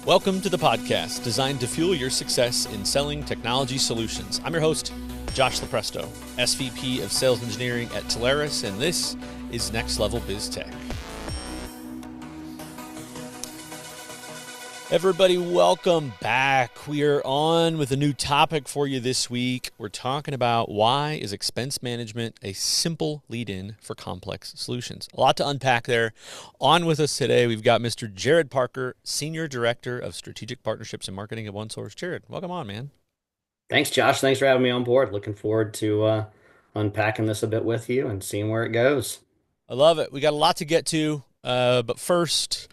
Welcome to the podcast designed to fuel your success in selling technology solutions. I'm your host, Josh Lopresto, SVP of Sales Engineering at Telecom, and this is Next Level Biz Tech. Everybody, welcome back. We are on with a new topic for you this week. We're talking about why is expense management a simple lead-in for complex solutions. A lot to unpack there. On with us today, we've got Mr. Jared Parker, Senior Director of Strategic Partnerships and Marketing at Onesource. Jared, welcome on, man. Thanks, Josh. Thanks for having me on board. Looking forward to unpacking this a bit with you and seeing where it goes. I love it. We got a lot to get to, but first,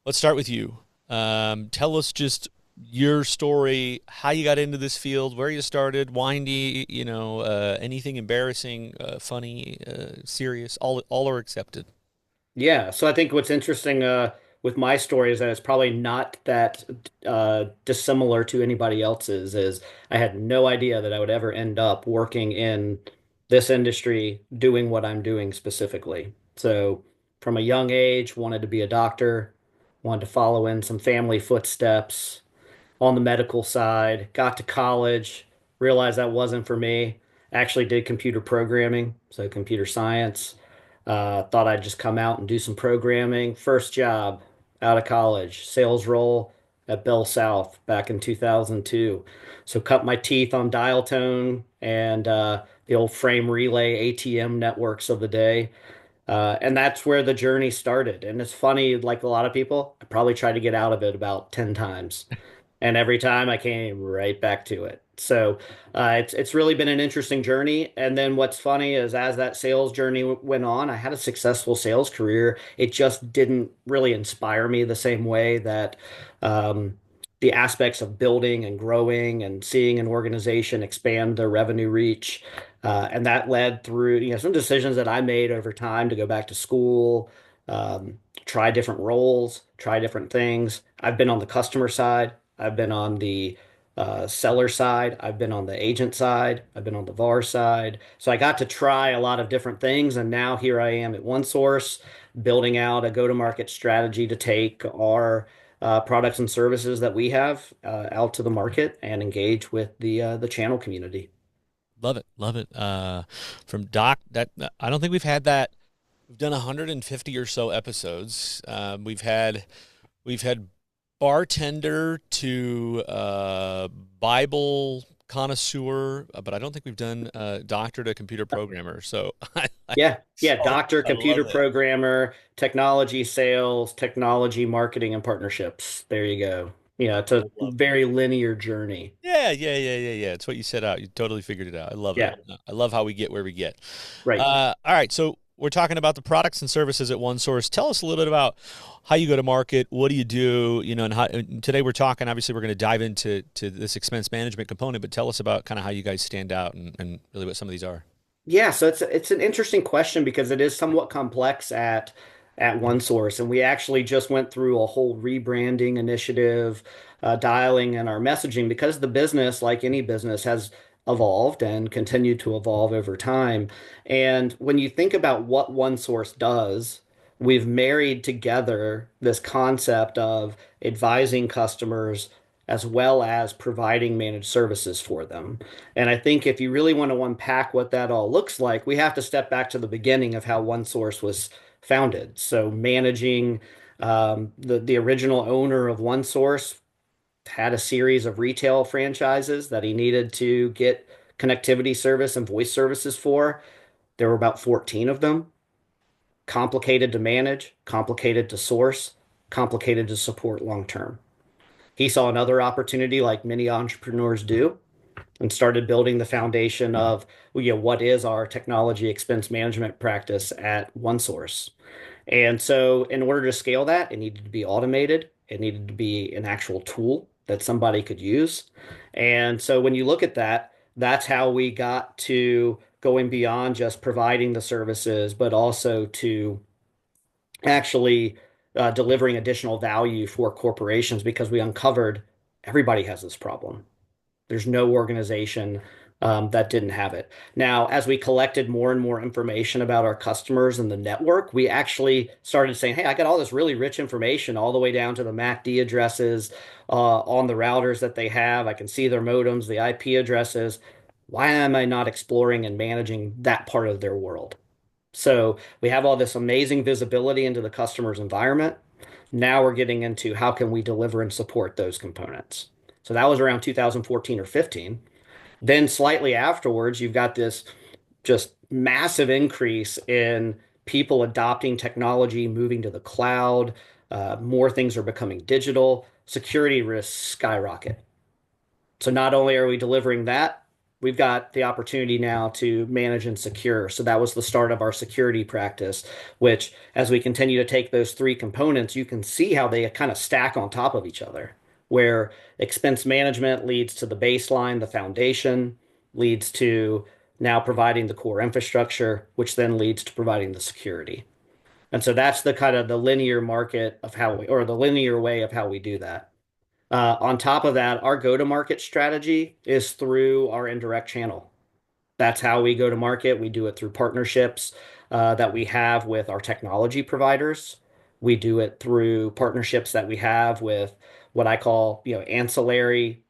let's start with you. Tell us just your story, how you got into this field, where you started, windy, anything embarrassing, funny, serious, all are accepted. Yeah, so I think what's interesting with my story is that it's probably not that dissimilar to anybody else's. Is I had no idea that I would ever end up working in this industry doing what I'm doing specifically. So from a young age, wanted to be a doctor, wanted to follow in some family footsteps on the medical side, got to college, realized that wasn't for me. Actually did computer programming, so computer science. Thought I'd just come out and do some programming. First job out of college, sales role at Bell South back in 2002. So cut my teeth on dial tone and the old frame relay ATM networks of the day. And that's where the journey started. And it's funny, like a lot of people, I probably tried to get out of it about 10 times. And every time I came right back to it. So it's really been an interesting journey. And then what's funny is as that sales journey went on, I had a successful sales career. It just didn't really inspire me the same way that the aspects of building and growing and seeing an organization expand their revenue reach. And that led through, some decisions that I made over time to go back to school, try different roles, try different things. I've been on the customer side. I've been on the seller side. I've been on the agent side. I've been on the VAR side. So I got to try a lot of different things. And now here I am at OneSource, building out a go-to-market strategy to take our products and services that we have out to the market and engage with the channel community. Love it, love it. From Doc, that I don't think we've had that. We've done 150 or so episodes. We've had bartender to Bible connoisseur, but I don't think we've done doctor to computer programmer. So Yeah, doctor, I computer love it. programmer, technology sales, technology marketing, and partnerships. There you go. Yeah, it's a I love it. very linear journey. Yeah. It's what you set out. You totally figured it out. I love it. Yeah, I love how we get where we get. right. All right, so we're talking about the products and services at OneSource. Tell us a little bit about how you go to market. What do you do? And today we're talking. Obviously, we're going to dive into this expense management component. But tell us about kind of how you guys stand out and really what some of these are. Yeah, so it's an interesting question because it is somewhat complex at OneSource, and we actually just went through a whole rebranding initiative, dialing in our messaging because the business, like any business, has evolved and continued to evolve over time. And when you think about what OneSource does, we've married together this concept of advising customers as well as providing managed services for them. And I think if you really want to unpack what that all looks like, we have to step back to the beginning of how OneSource was founded. So managing the original owner of OneSource had a series of retail franchises that he needed to get connectivity service and voice services for. There were about 14 of them, complicated to manage, complicated to source, complicated to support long term. He saw another opportunity like many entrepreneurs do and started building the foundation of what is our technology expense management practice at OneSource. And so in order to scale that, it needed to be automated. It needed to be an actual tool that somebody could use. And so when you look at that, that's how we got to going beyond just providing the services, but also to actually delivering additional value for corporations because we uncovered everybody has this problem. There's no organization that didn't have it. Now, as we collected more and more information about our customers and the network, we actually started saying, hey, I got all this really rich information all the way down to the MACD addresses on the routers that they have. I can see their modems, the IP addresses. Why am I not exploring and managing that part of their world? So we have all this amazing visibility into the customer's environment. Now we're getting into how can we deliver and support those components. So that was around 2014 or 15. Then slightly afterwards, you've got this just massive increase in people adopting technology, moving to the cloud. More things are becoming digital. Security risks skyrocket. So not only are we delivering that, we've got the opportunity now to manage and secure. So that was the start of our security practice, which as we continue to take those three components, you can see how they kind of stack on top of each other, where expense management leads to the baseline, the foundation, leads to now providing the core infrastructure, which then leads to providing the security. And so that's the kind of the linear market of how we, or the linear way of how we do that. On top of that, our go-to-market strategy is through our indirect channel. That's how we go to market. We do it through partnerships that we have with our technology providers. We do it through partnerships that we have with what I call, ancillary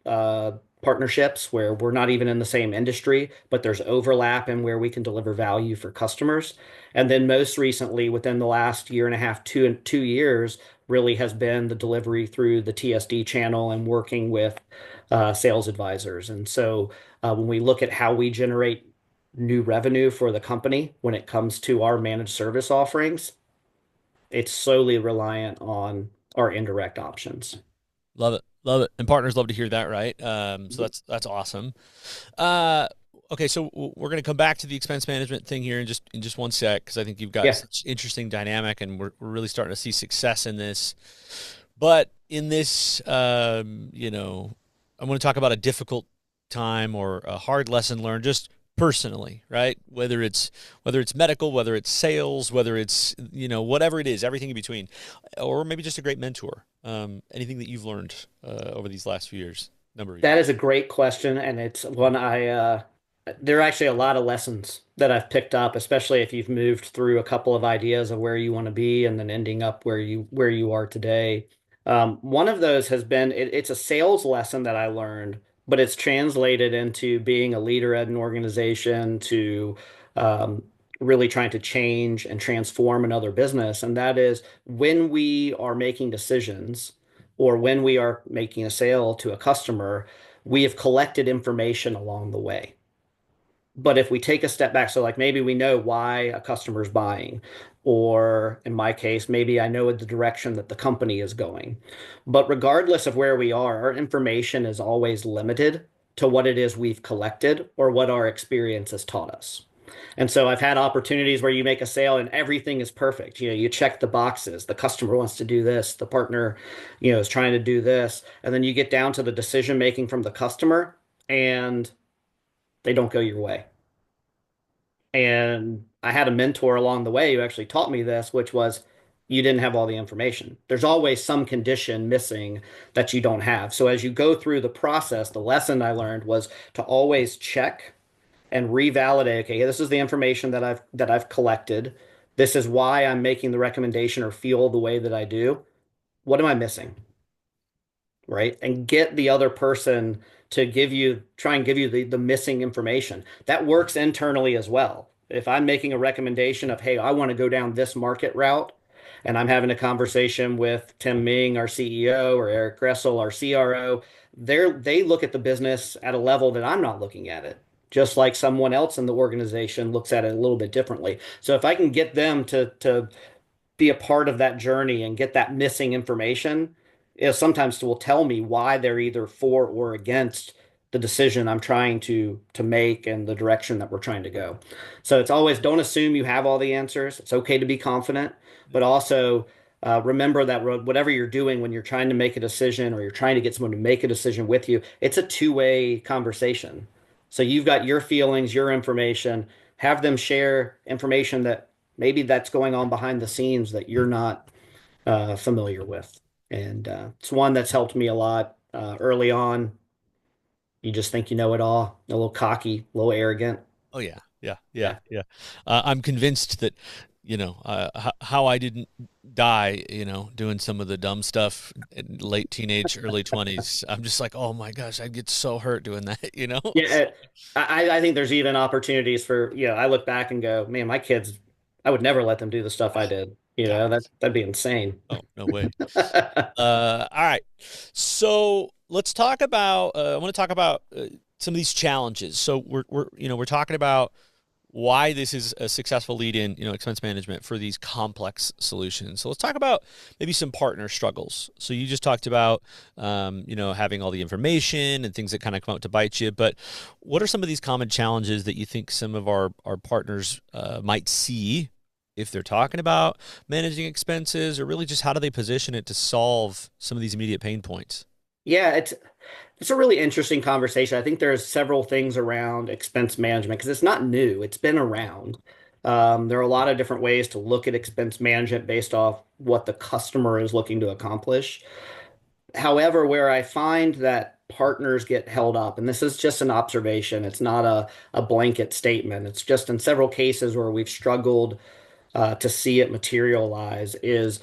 partnerships where we're not even in the same industry, but there's overlap in where we can deliver value for customers. And then most recently, within the last year and a half, 2 years, really has been the delivery through the TSD channel and working with sales advisors. And so when we look at how we generate new revenue for the company when it comes to our managed service offerings, it's solely reliant on our indirect options. Love it. Love it. And partners love to hear that, right? So that's awesome. Uh, okay, so we're going to come back to the expense management thing here in just one sec because I think you've got Yeah, such interesting dynamic, and we're really starting to see success in this. But in this, I want to talk about a difficult time or a hard lesson learned, just personally, right? Whether it's medical, whether it's sales, whether it's whatever it is, everything in between, or maybe just a great mentor. Anything that you've learned over these last few years, number of that years. is a great question, and it's one there are actually a lot of lessons that I've picked up, especially if you've moved through a couple of ideas of where you want to be and then ending up where you are today. One of those has been it's a sales lesson that I learned, but it's translated into being a leader at an organization to um, really trying to change and transform another business, and that is when we are making decisions or when we are making a sale to a customer, we have collected information along the way. But if we take a step back, so like maybe we know why a customer's buying, or in my case, maybe I know the direction that the company is going. But regardless of where we are, our information is always limited to what it is we've collected or what our experience has taught us. And so I've had opportunities where you make a sale and everything is perfect. You check the boxes. The customer wants to do this. The partner, is trying to do this. And then you get down to the decision making from the customer and they don't go your way. And I had a mentor along the way who actually taught me this, which was you didn't have all the information. There's always some condition missing that you don't have. So as you go through the process, the lesson I learned was to always check and revalidate, okay, this is the information that I've collected. This is why I'm making the recommendation or feel the way that I do. What am I missing? Right? And get the other person to try and give you the missing information. That works internally as well. If I'm making a recommendation of, hey, I want to go down this market route, and I'm having a conversation with Tim Ming, our CEO, or Eric Gressel, our CRO, they look at the business at a level that I'm not looking at it, just like someone else in the organization looks at it a little bit differently. So if I can get them to be a part of that journey and get that missing information, it sometimes will tell me why they're either for or against the decision I'm trying to make and the direction that we're trying to go. So it's always don't assume you have all the answers. It's okay to be confident, but also remember that whatever you're doing when you're trying to make a decision or you're trying to get someone to make a decision with you, it's a two-way conversation. So you've got your feelings, your information, have them share information that maybe that's going on behind the scenes that you're not familiar with. And it's one that's helped me a lot early on. You just think you know it all, a little cocky, a little arrogant. Oh yeah, yeah, yeah, Yeah. yeah. I'm convinced that, how I didn't die, doing some of the dumb stuff in late teenage, early 20s. I'm just like, oh my gosh, I'd get so hurt doing that, you know? Yeah, I think there's even opportunities for, I look back and go, man, my kids, I would never let them do the stuff I did. God, That'd be insane. oh no way. All right. So let's talk about. I want to talk about some of these challenges. So we're talking about why this is a successful lead in expense management for these complex solutions. So let's talk about maybe some partner struggles. So you just talked about having all the information and things that kind of come out to bite you. But what are some of these common challenges that you think some of our partners might see if they're talking about managing expenses, or really just how do they position it to solve some of these immediate pain points? Yeah, it's a really interesting conversation. I think there's several things around expense management because it's not new. It's been around. There are a lot of different ways to look at expense management based off what the customer is looking to accomplish. However, where I find that partners get held up, and this is just an observation, it's not a blanket statement. It's just in several cases where we've struggled to see it materialize is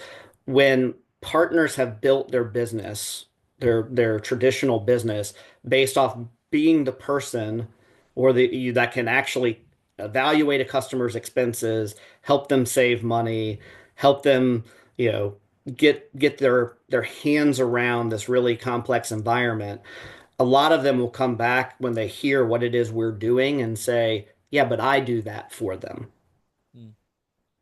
when partners have built their business, their traditional business, based off being the person or that can actually evaluate a customer's expenses, help them save money, help them, you know, get their hands around this really complex environment. A lot of them will come back when they hear what it is we're doing and say, "Yeah, but I do that for them." Mm.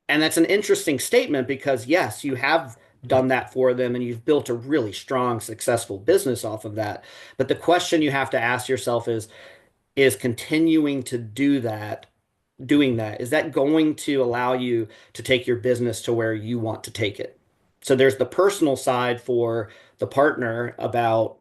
And that's an interesting statement because, yes, you have done that for them and you've built a really strong, successful business off of that. But the question you have to ask yourself is continuing to doing that, is that going to allow you to take your business to where you want to take it? So there's the personal side for the partner about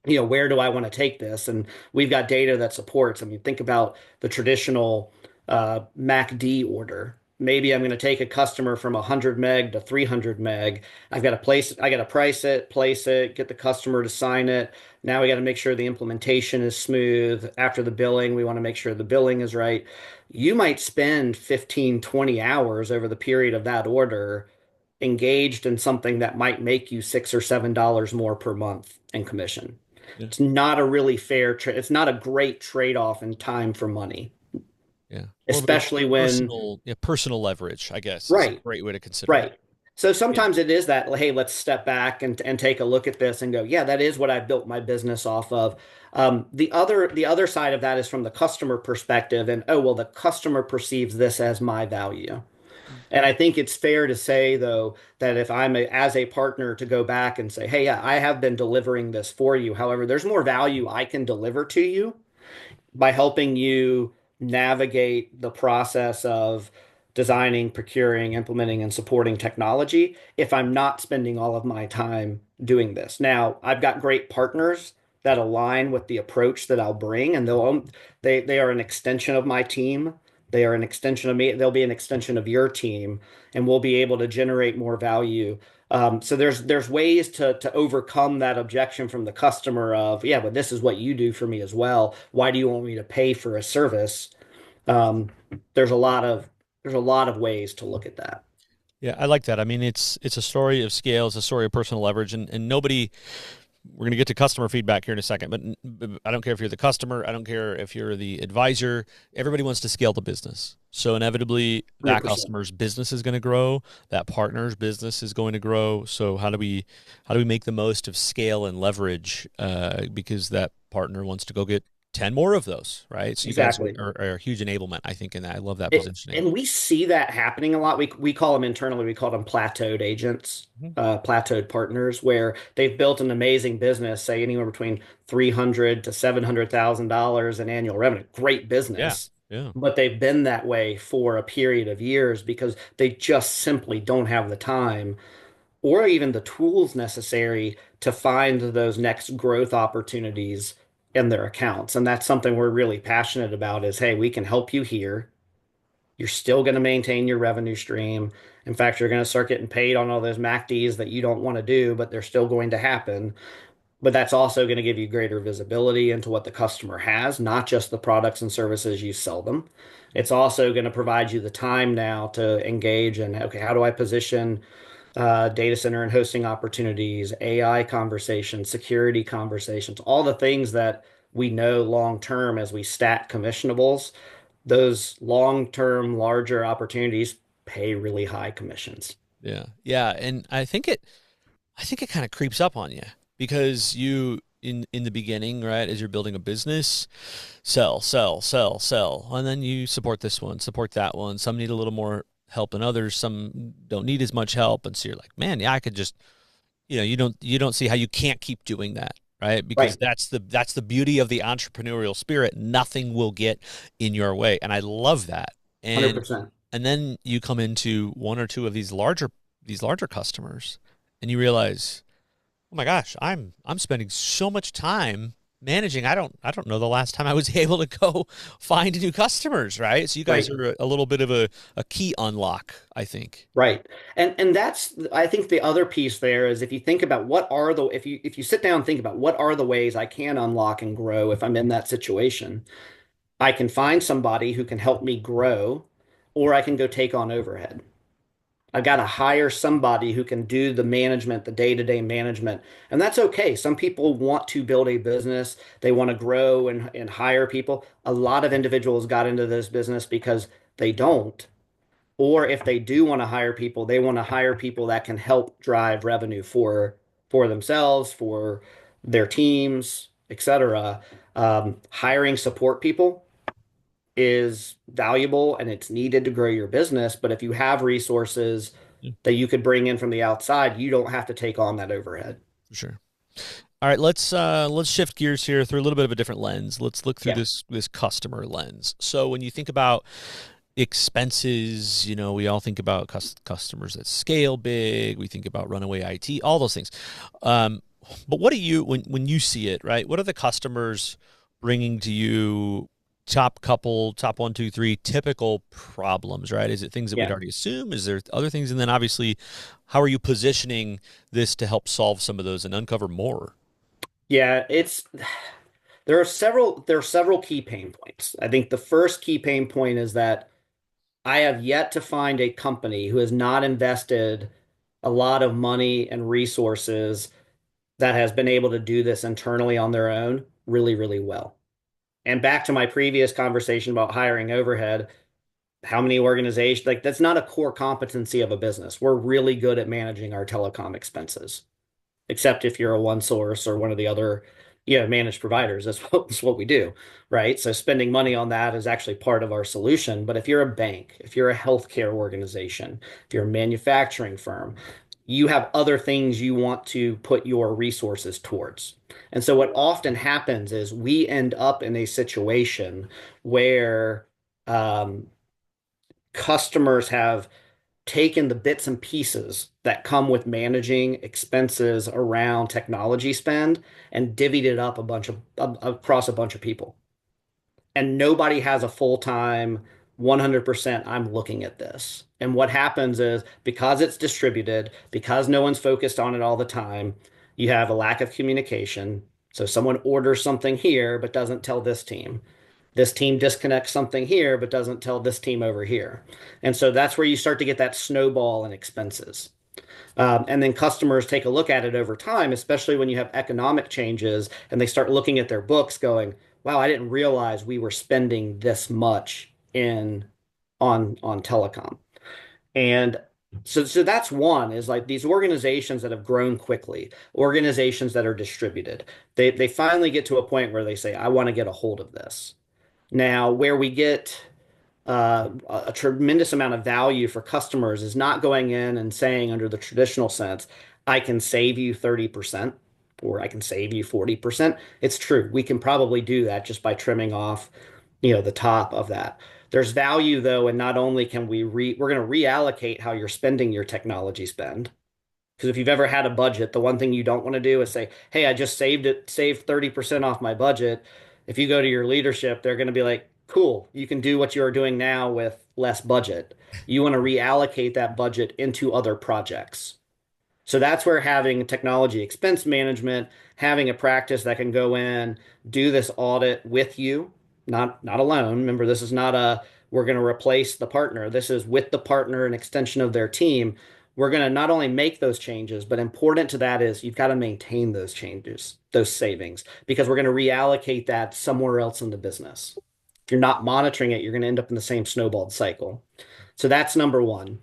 where do I want to take this? And we've got data that supports. I mean, think about the traditional MACD order. Maybe I'm going to take a customer from 100 meg to 300 meg. I got to place it, get the customer to sign it. Now we got to make sure the implementation is smooth. After the billing, we want to make sure the billing is right. You might spend 15, 20 hours over the period of that order engaged in something that might make you $6 or $7 more per month in commission. Yeah. It's not a really fair trade. It's not a great trade-off in time for money, Yeah. More of a especially when, personal leverage, I guess, is a right, great way to consider it. right. So Yeah. sometimes it is that, hey, let's step back and take a look at this and go, yeah, that is what I built my business off of. The other side of that is from the customer perspective, and oh, well, the customer perceives this as my value. Mm. And I think it's fair to say, though, that if as a partner to go back and say, hey, yeah, I have been delivering this for you. However, there's more value I can deliver to you by helping you navigate the process of designing, procuring, implementing, and supporting technology if I'm not spending all of my time doing this. Now, I've got great partners that align with the approach that I'll bring, and they are an extension of my team. They are an extension of me. They'll be an extension of your team, and we'll be able to generate more value. So there's ways to overcome that objection from the customer of, yeah, but this is what you do for me as well. Why do you want me to pay for a service? Um, there's a lot of there's a lot of ways to look at that. Yeah, I like that. I mean, it's a story of scale, it's a story of personal leverage, and nobody. We're going to get to customer feedback here in a second, but I don't care if you're the customer, I don't care if you're the advisor. Everybody wants to scale the business, so inevitably that 100%. customer's business is going to grow, that partner's business is going to grow. So how do we make the most of scale and leverage? Because that partner wants to go get 10 more of those, right? So you guys Exactly. are a huge enablement, I think, in that. I love that positioning. And we see that happening a lot. We call them internally, we call them plateaued agents, Mhm. plateaued partners, where they've built an amazing business, say anywhere between 300 to $700,000 in annual revenue. Great Yeah, business, yeah. but they've been that way for a period of years because they just simply don't have the time or even the tools necessary to find those next growth opportunities in their accounts. And that's something we're really passionate about is, hey, we can help you here. You're still going to maintain your revenue stream. In fact, you're going to start getting paid on all those MACDs that you don't want to do, but they're still going to happen. but that's also going to give you greater visibility into what the customer has, not just the products and services you sell them. It's also going to provide you the time now to engage in, okay, how do I position data center and hosting opportunities, AI conversations, security conversations, all the things that we know long term as we stack commissionables, those long term, larger opportunities pay really high commissions. Yeah. Yeah. And I think it kind of creeps up on you because you in the beginning, right, as you're building a business, sell, sell, sell, sell, and then you support this one, support that one. Some need a little more help than others. Some don't need as much help, and so you're like, man, yeah, I could just, you don't see how you can't keep doing that, right? Because Right. that's the beauty of the entrepreneurial spirit. Nothing will get in your way, and I love that. And 100%. and then you come into one or two of these larger customers, and you realize, oh my gosh, I'm spending so much time managing. I don't know the last time I was able to go find new customers, right? So you guys Right. are a little bit of a key unlock, I think. Right. And that's I think the other piece there is if you think about what are the if you sit down and think about what are the ways I can unlock and grow if I'm in that situation, I can find somebody who can help me grow, or I can go take on overhead. I've got to hire somebody who can do the management, the day-to-day management. And that's okay. Some people want to build a business, they want to grow and hire people. A lot of individuals got into this business because they don't. Or if they do want to hire people, they want to hire people that can help drive revenue for themselves, for their teams, etc. Hiring support people is valuable and it's needed to grow your business. But if you have resources Yeah, that you could bring in from the outside, you don't have to take on that overhead. for sure. All right, let's shift gears here through a little bit of a different lens. Let's look through Yeah. this customer lens. So when you think about expenses, we all think about customers that scale big. We think about runaway IT, all those things. Um, but what do you when you see it, right? What are the customers bringing to you? Top one, two, three typical problems, right? Is it things that we'd Yeah. already assume? Is there other things? And then obviously, how are you positioning this to help solve some of those and uncover more? Yeah, it's there are several key pain points. I think the first key pain point is that I have yet to find a company who has not invested a lot of money and resources that has been able to do this internally on their own really, really well. And back to my previous conversation about hiring overhead, how many organizations, like that's not a core competency of a business. We're really good at managing our telecom expenses, except if you're a OneSource or one of the other, managed providers. That's what we do, right? So spending money on that is actually part of our solution. But if you're a bank, if you're a healthcare organization, if you're a manufacturing firm, you have other things you want to put your resources towards. And so what often happens is we end up in a situation where um, customers have taken the bits and pieces that come with managing expenses around technology spend and divvied it up across a bunch of people. And nobody has a full-time 100% I'm looking at this. And what happens is because it's distributed, because no one's focused on it all the time, you have a lack of communication. So someone orders something here but doesn't tell this team. This team disconnects something here but doesn't tell this team over here. And so that's where you start to get that snowball in expenses. And then customers take a look at it over time, especially when you have economic changes and they start looking at their books going, wow, I didn't realize we were spending this much in on telecom. And so that's one is like these organizations that have grown quickly, organizations that are distributed. They finally get to a point where they say, I want to get a hold of this. Now, where we get a tremendous amount of value for customers is not going in and saying under the traditional sense, I can save you 30% or I can save you 40%. It's true. We can probably do that just by trimming off, the top of that. There's value though, and not only can we're going to reallocate how you're spending your technology spend. Because if you've ever had a budget, the one thing you don't want to do is say, hey, I just saved 30% off my budget. If you go to your leadership, they're going to be like, cool, you can do what you are doing now with less budget. You want to reallocate that budget into other projects. So that's where having technology expense management, having a practice that can go in, do this audit with you, not alone. Remember, this is not a we're going to replace the partner. This is with the partner, an extension of their team. We're going to not only make those changes, but important to that is you've got to maintain those changes, those savings, because we're going to reallocate that somewhere else in the business. If you're not monitoring it, you're going to end up in the same snowballed cycle. So that's number one.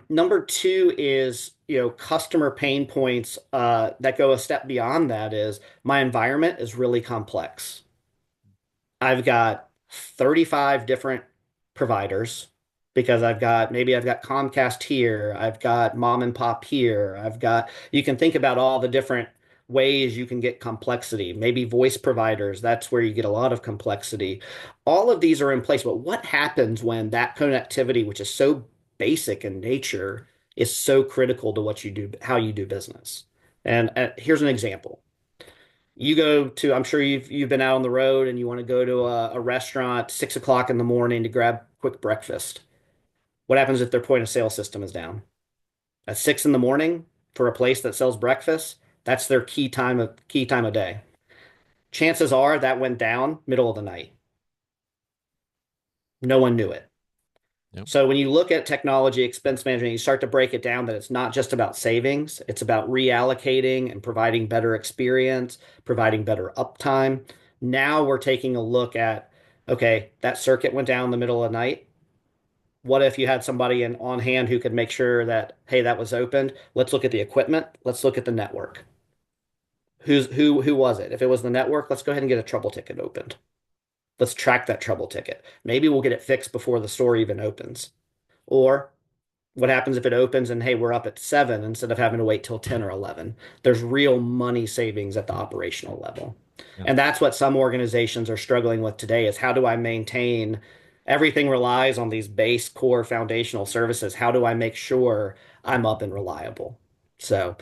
Number two is, customer pain points that go a step beyond that is my environment is really complex. I've got 35 different providers because I've got Comcast here, I've got mom and pop here, you can think about all the different ways you can get complexity. Maybe voice providers, that's where you get a lot of complexity. All of these are in place, but what happens when that connectivity, which is so basic in nature, is so critical to what you do, how you do business? And here's an example. You go to, I'm sure you've been out on the road and you want to go to a restaurant 6 o'clock in the morning to grab quick breakfast. What happens if their point of sale system is down? At 6 in the morning for a place that sells breakfast, that's their key time of day. Chances are that went down middle of the night. No one knew it. Yep. So when you look at technology expense management, you start to break it down that it's not just about savings, it's about reallocating and providing better experience, providing better uptime. Now we're taking a look at, okay, that circuit went down in the middle of the night. What if you had somebody on hand who could make sure that, hey, that was opened? Let's look at the equipment. Let's look at the network. Who was it? If it was the network, let's go ahead and get a trouble ticket opened. Let's track that trouble ticket. Maybe we'll get it fixed before the store even opens. Or what happens if it opens and hey, we're up at 7 instead of having to wait till 10 or 11? There's real money savings at the operational level. Yep. And that's what some organizations are struggling with today is how do I maintain everything relies on these base core foundational services. How do I make sure I'm up and reliable? So,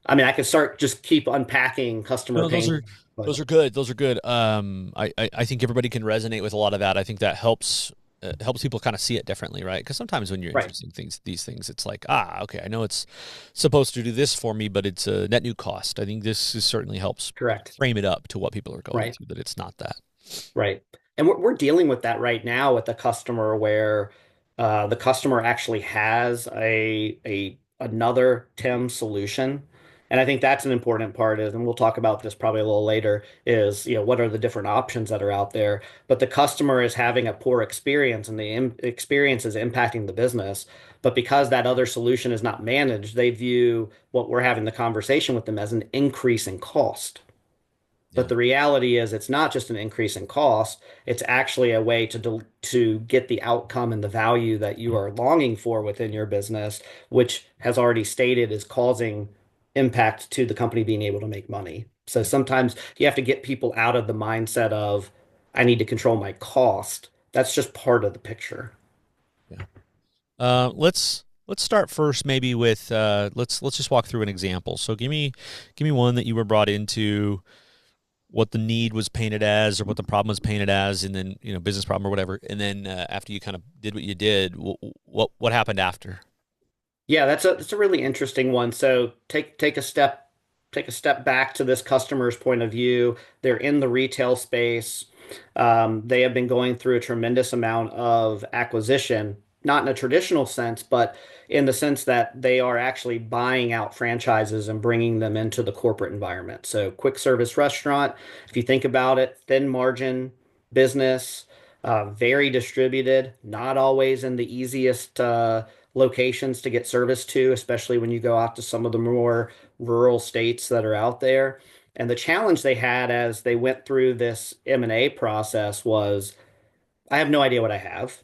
I mean, I could start just keep unpacking customer No, pain, those but are good. Those are good. I think everybody can resonate with a lot of that. I think that helps people kind of see it differently, right? Because sometimes when you're right, introducing these things, it's like, okay, I know it's supposed to do this for me, but it's a net new cost. I think certainly helps correct. frame it up to what people are going Right. through, that it's not that. Right. And we're dealing with that right now with the customer where the customer actually has a another TIM solution. And I think that's an important part is, and we'll talk about this probably a little later, is, what are the different options that are out there? But the customer is having a poor experience and the experience is impacting the business. But because that other solution is not managed, they view what we're having the conversation with them as an increase in cost. But Yeah. the reality is it's not just an increase in cost, it's actually a way to get the outcome and the value that you are longing for within your business, which has already stated is causing impact to the company being able to make money. So Yeah. sometimes you have to get people out of the mindset of I need to control my cost. That's just part of the picture. Yeah. Let's start first maybe with let's just walk through an example. So give me one that you were brought into, what the need was painted as or what the problem was painted as, and then business problem or whatever, and then after you kind of did what you did, what happened after? Yeah, that's a really interesting one. So take a step back to this customer's point of view. They're in the retail space. They have been going through a tremendous amount of acquisition, not in a traditional sense, but in the sense that they are actually buying out franchises and bringing them into the corporate environment. So quick service restaurant, if you think about it, thin margin business, very distributed, not always in the easiest locations to get service to, especially when you go out to some of the more rural states that are out there. And the challenge they had as they went through this M&A process was I have no idea what I have.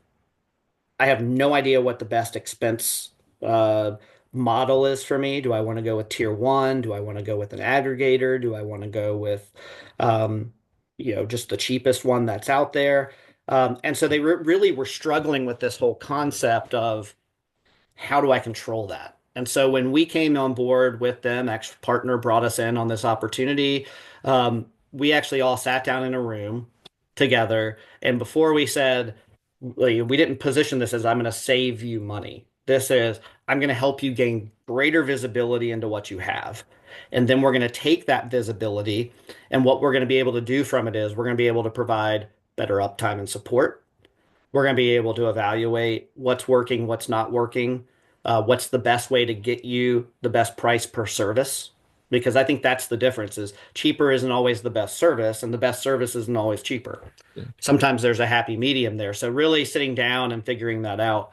I have no idea what the best expense uh, model is for me. Do I want to go with tier one? Do I want to go with an aggregator? Do I want to go with, um, just the cheapest one that's out there? And so they really were struggling with this whole concept of how do I control that? And so when we came on board with them, actually partner brought us in on this opportunity. We actually all sat down in a room together, and before we said, like, we didn't position this as I'm going to save you money. This is, I'm going to help you gain greater visibility into what you have. And then we're going to take that visibility, and what we're going to be able to do from it is we're going to be able to provide better uptime and support. We're going to be able to evaluate what's working, what's not working, what's the best way to get you the best price per service. Because I think that's the difference is cheaper isn't always the best service, and the best service isn't always cheaper. Yeah. Sometimes there's a happy medium there. So really sitting down and figuring that out,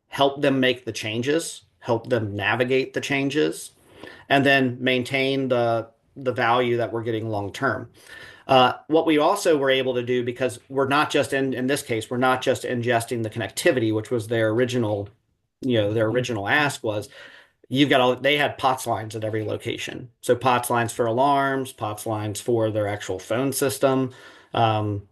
help them make the changes, help them navigate the changes, and then maintain the value that we're getting long term. What we also were able to do, because we're not just in this case, we're not just ingesting the connectivity, which was their original, their original ask was you've got all they had POTS lines at every location. So POTS lines for alarms, POTS lines for their actual phone system. Um,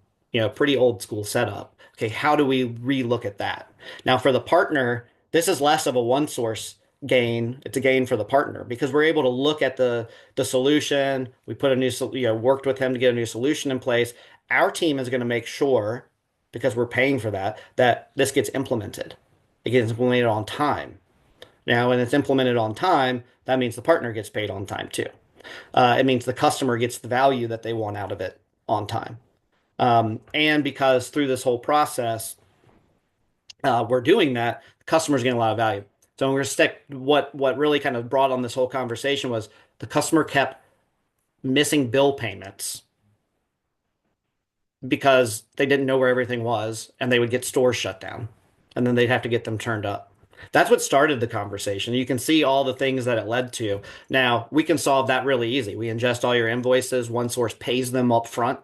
pretty old school setup. Okay, how do we relook at that? Now for the partner, this is less of a one source gain. It's a gain for the partner because we're able to look at the solution. We put a new, worked with them to get a new solution in place. Our team is going to make sure, because we're paying for that, that this gets implemented. It gets implemented on time. Now, when it's implemented on time, that means the partner gets paid on time too. It means the customer gets the value that they want out of it on time. And because through this whole process, we're doing that, the customer's getting a lot of value. So we're stick. What really kind of brought on this whole conversation was the customer kept missing bill payments because they didn't know where everything was, and they would get stores shut down, and then they'd have to get them turned up. That's what started the conversation. You can see all the things that it led to. Now, we can solve that really easy. We ingest all your invoices, OneSource pays them up front,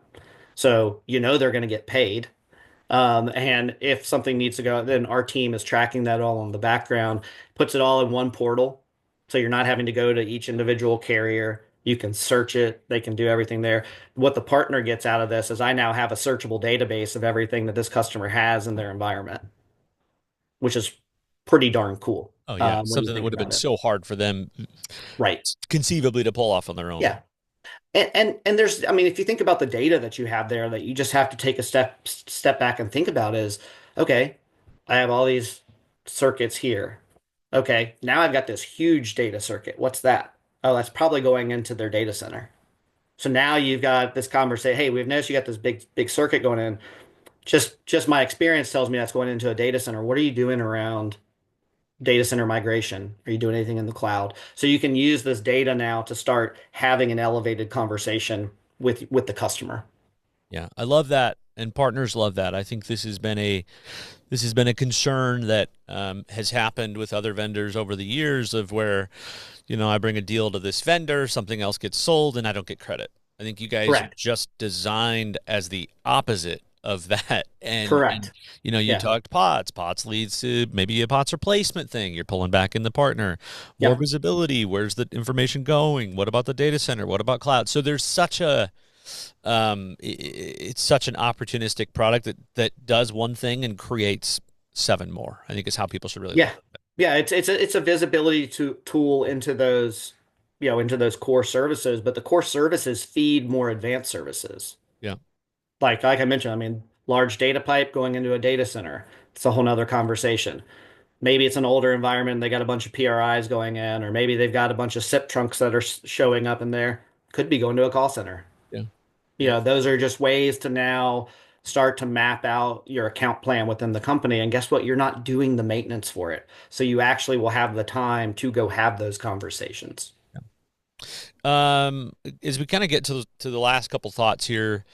so they're going to get paid. And if something needs to go, then our team is tracking that all in the background, puts it all in one portal. So you're not having to go to each individual carrier. You can search it. They can do everything there. What the partner gets out of this is I now have a searchable database of everything that this customer has in their environment, which is pretty darn cool, Oh yeah, when you something that think would have been about it. so hard for them Right. conceivably to pull off on their own. Yeah. And there's, I mean, if you think about the data that you have there, that you just have to take a step back and think about is, okay, I have all these circuits here. Okay, now I've got this huge data circuit. What's that? Oh, that's probably going into their data center. So now you've got this conversation. Hey, we've noticed you got this big circuit going in. Just my experience tells me that's going into a data center. What are you doing around data center migration? Are you doing anything in the cloud? So you can use this data now to start having an elevated conversation with the customer. Yeah, I love that, and partners love that. I think this has been a concern that has happened with other vendors over the years of where, I bring a deal to this vendor, something else gets sold, and I don't get credit. I think you guys are Correct. just designed as the opposite of that. And Correct. you Yeah. talked POTS. POTS leads to maybe a POTS replacement thing. You're pulling back in the partner. More Yep. visibility. Where's the information going? What about the data center? What about cloud? So there's such a it's such an opportunistic product that does one thing and creates seven more. I think is how people should really look Yeah. at it. Yeah. It's a visibility tool into those, into those core services, but the core services feed more advanced services. Yeah. Like I mentioned, I mean, large data pipe going into a data center. It's a whole nother conversation. Maybe it's an older environment and they got a bunch of PRIs going in, or maybe they've got a bunch of SIP trunks that are showing up in there. Could be going to a call center. Yeah. Yeah. Those are just ways to now start to map out your account plan within the company. And guess what? You're not doing the maintenance for it. So you actually will have the time to go have those conversations. As we kind of get to the last couple thoughts here,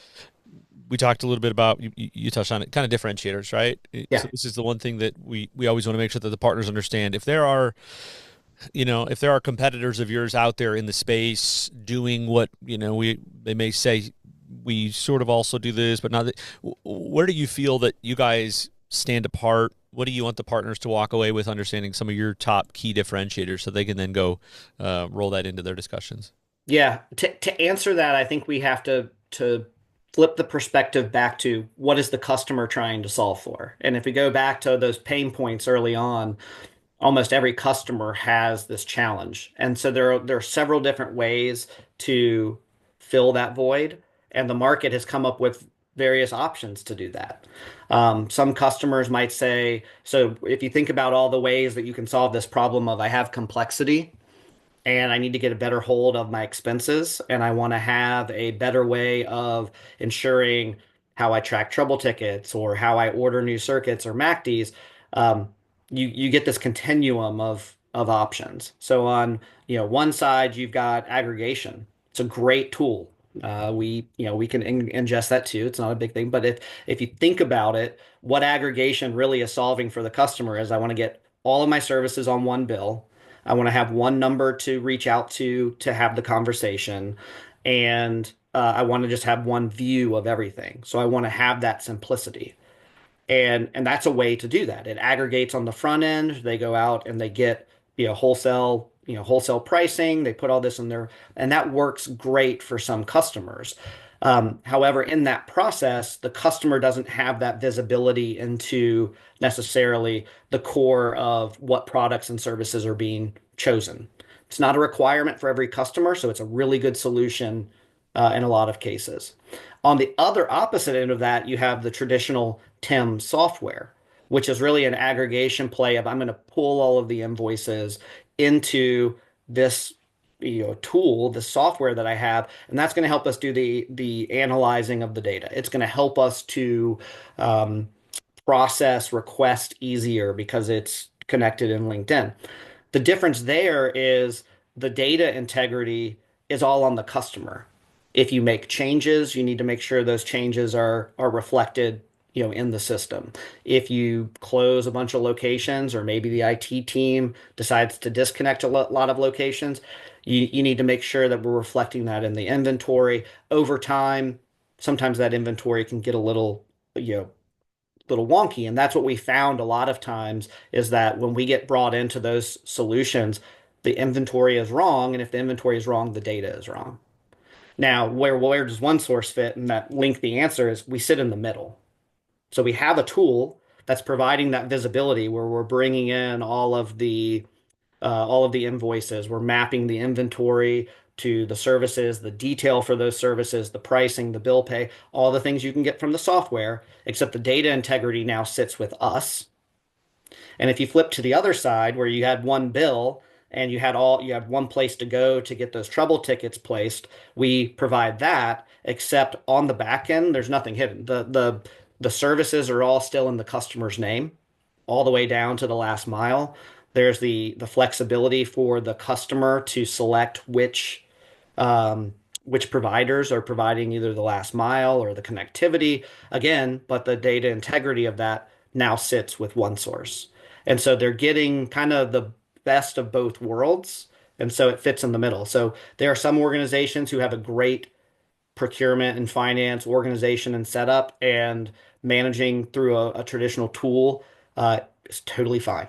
we talked a little bit about you touched on it, kind of differentiators, right? So Yeah. this is the one thing that we always want to make sure that the partners understand. If there are if there are competitors of yours out there in the space doing what they may say we sort of also do this, but not that. Where do you feel that you guys stand apart? What do you want the partners to walk away with, understanding some of your top key differentiators, so they can then go roll that into their discussions? Yeah. To answer that, I think we have to flip the perspective back to what is the customer trying to solve for? And if we go back to those pain points early on, almost every customer has this challenge. And so there are several different ways to fill that void. And the market has come up with various options to do that. Some customers might say, so if you think about all the ways that you can solve this problem of I have complexity and I need to get a better hold of my expenses, and I want to have a better way of ensuring how I track trouble tickets or how I order new circuits or MACDs. Um, you get this continuum of options. So on one side you've got aggregation. It's a great tool. We can ingest that too. It's not a big thing, but if you think about it, what aggregation really is solving for the customer is I want to get all of my services on one bill. I want to have one number to reach out to have the conversation, and I want to just have one view of everything. So I want to have that simplicity. And that's a way to do that. It aggregates on the front end. They go out and they get wholesale pricing. They put all this in there, and that works great for some customers. However, in that process, the customer doesn't have that visibility into necessarily the core of what products and services are being chosen. It's not a requirement for every customer, so it's a really good solution in a lot of cases. On the other opposite end of that, you have the traditional TIM software, which is really an aggregation play of I'm going to pull all of the invoices into this tool, the software that I have, and that's going to help us do the analyzing of the data. It's going to help us to um, process requests easier because it's connected and linked in. The difference there is the data integrity is all on the customer. If you make changes, you need to make sure those changes are reflected, in the system. If you close a bunch of locations, or maybe the IT team decides to disconnect a lot of locations, you need to make sure that we're reflecting that in the inventory. Over time, sometimes that inventory can get a little wonky. And that's what we found a lot of times is that when we get brought into those solutions, the inventory is wrong. And if the inventory is wrong, the data is wrong. Now, where does OneSource fit? And that link, the answer is we sit in the middle. So we have a tool that's providing that visibility where we're bringing in all of the invoices. We're mapping the inventory to the services, the detail for those services, the pricing, the bill pay, all the things you can get from the software, except the data integrity now sits with us. And if you flip to the other side where you had one bill and you had one place to go to get those trouble tickets placed, we provide that, except on the back end, there's nothing hidden. The services are all still in the customer's name, all the way down to the last mile. There's the flexibility for the customer to select which providers are providing either the last mile or the connectivity again, but the data integrity of that now sits with OneSource. And so they're getting kind of the best of both worlds. And so it fits in the middle. So there are some organizations who have a great procurement and finance organization and setup, and managing through a traditional tool is totally fine,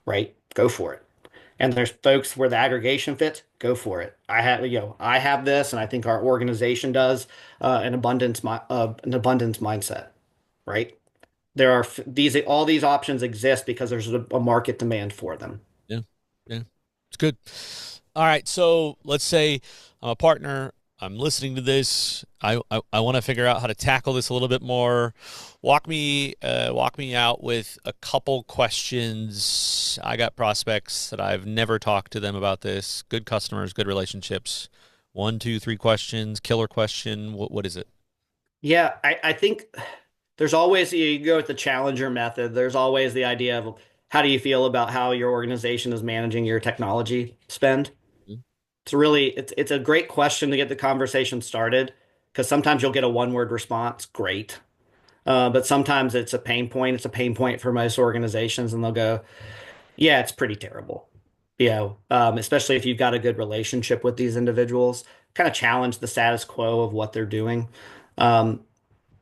right? Go for it. And there's folks where the aggregation fits, go for it. I have this, and I think our organization does an abundance mindset, right? There are these all these options exist because there's a market demand for them. Yeah. Yeah. It's good. All right. So let's say I'm a partner. I'm listening to this. I want to figure out how to tackle this a little bit more. Walk me out with a couple questions. I got prospects that I've never talked to them about this. Good customers, good relationships. One, two, three questions. Killer question. What is it? Yeah, I think there's always you go with the challenger method. There's always the idea of how do you feel about how your organization is managing your technology spend? It's a great question to get the conversation started because sometimes you'll get a one-word response, great. But sometimes it's a pain point. It's a pain point for most organizations, and they'll go, yeah, it's pretty terrible. Especially if you've got a good relationship with these individuals, kind of challenge the status quo of what they're doing. Um,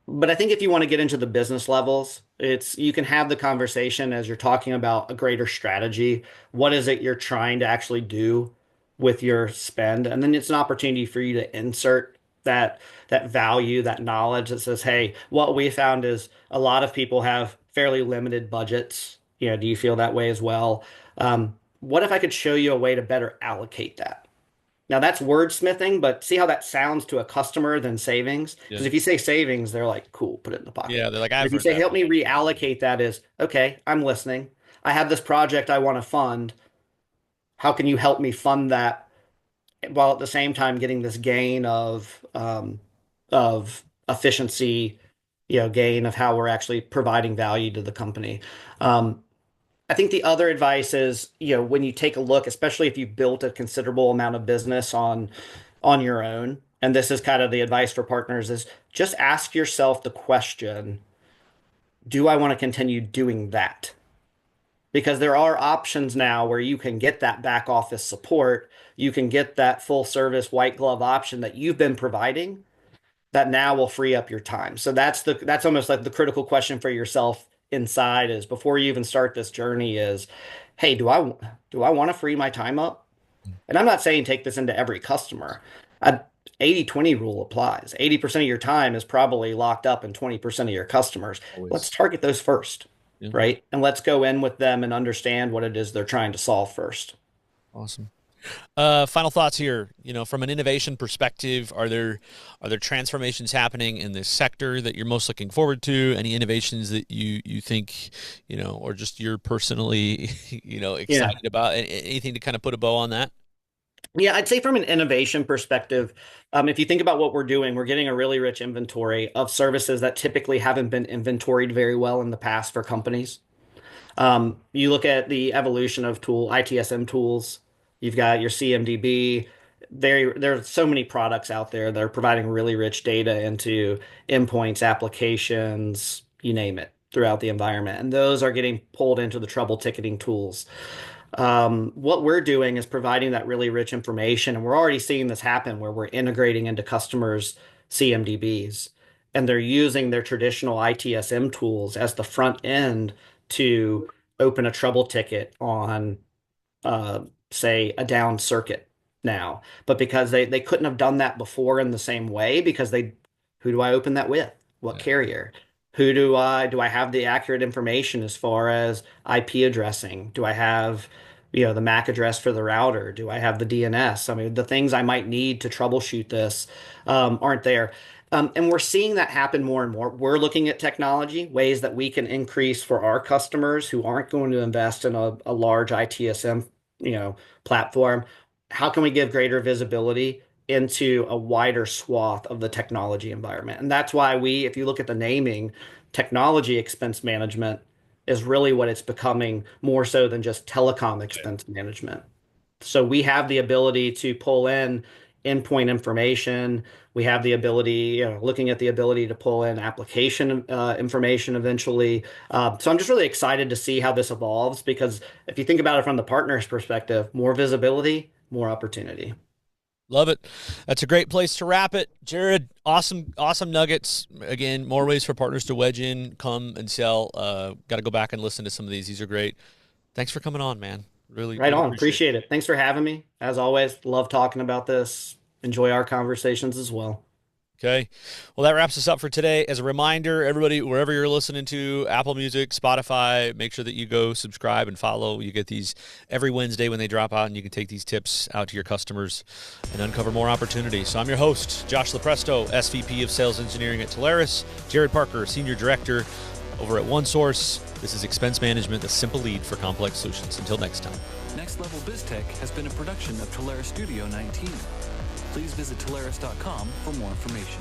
but I think if you want to get into the business levels, it's you can have the conversation as you're talking about a greater strategy. What is it you're trying to actually do with your spend? And then it's an opportunity for you to insert that value, that knowledge that says, hey, what we found is a lot of people have fairly limited budgets. Do you feel that way as well? What if I could show you a way to better allocate that? Now that's wordsmithing, but see how that sounds to a customer than savings? Yeah. Because if you say savings, they're like, cool, put it in the Yeah. pocket. They're like, But I've if you heard say, that help me before. reallocate that is, okay, I'm listening. I have this project I want to fund. How can you help me fund that while at the same time getting this gain of efficiency, gain of how we're actually providing value to the company. Um, I think the other advice is, when you take a look, especially if you've built a considerable amount of business on your own, and this is kind of the advice for partners, is just ask yourself the question, do I want to continue doing that? Because there are options now where you can get that back office support, you can get that full service white glove option that you've been providing that now will free up your time. So that's almost like the critical question for yourself inside is before you even start this journey is, hey, do I want to free my time up? And I'm not saying take this into every customer. A 80/20 rule applies. 80% of your time is probably locked up in 20% of your customers. Let's Always. target those first, Yeah. right? And let's go in with them and understand what it is they're trying to solve first. Awesome. Final thoughts here. From an innovation perspective, are there transformations happening in this sector that you're most looking forward to? Any innovations that you think, or just you're personally, Yeah. excited about? Anything to kind of put a bow on that? Yeah, I'd say from an innovation perspective, if you think about what we're doing, we're getting a really rich inventory of services that typically haven't been inventoried very well in the past for companies. You look at the evolution of ITSM tools. You've got your CMDB. There's so many products out there that are providing really rich data into endpoints, applications, you name it, throughout the environment. And those are getting pulled into the trouble ticketing tools. What we're doing is providing that really rich information, and we're already seeing this happen where we're integrating into customers' CMDBs, and they're using their traditional ITSM tools as the front end to open a trouble ticket on uh, say, a down circuit now. But because they couldn't have done that before in the same way, because who do I open that with? What Yeah. carrier? Do I have the accurate information as far as IP addressing? Do I have, the MAC address for the router? Do I have the DNS? I mean, the things I might need to troubleshoot this aren't there. And we're seeing that happen more and more. We're looking at technology, ways that we can increase for our customers who aren't going to invest in a large ITSM, platform. How can we give greater visibility into a wider swath of the technology environment? And that's why if you look at the naming, technology expense management is really what it's becoming more so than just telecom expense management. So we have the ability to pull in endpoint information. We have the ability, looking at the ability to pull in application information eventually. So I'm just really excited to see how this evolves because if you think about it from the partner's perspective, more visibility, more opportunity. Love it. That's a great place to wrap it. Jared, awesome, awesome nuggets. Again, more ways for partners to wedge in, come and sell. Got to go back and listen to some of these. These are great. Thanks for coming on, man. Really, Right really on. appreciate it. Appreciate it. Thanks for having me. As always, love talking about this. Enjoy our conversations as well. Okay. Well, that wraps us up for today. As a reminder, everybody, wherever you're listening to, Apple Music, Spotify, make sure that you go subscribe and follow. You get these every Wednesday when they drop out, and you can take these tips out to your customers and uncover more opportunities. So I'm your host, Josh Lopresto, SVP of Sales Engineering at Telarus, Jared Parker, Senior Director over at Onesource. This is Expense Management, the simple lead for complex solutions. Until next time. Next Level BizTech has been a production of Telarus Studio 19. Please visit Telarus.com for more information.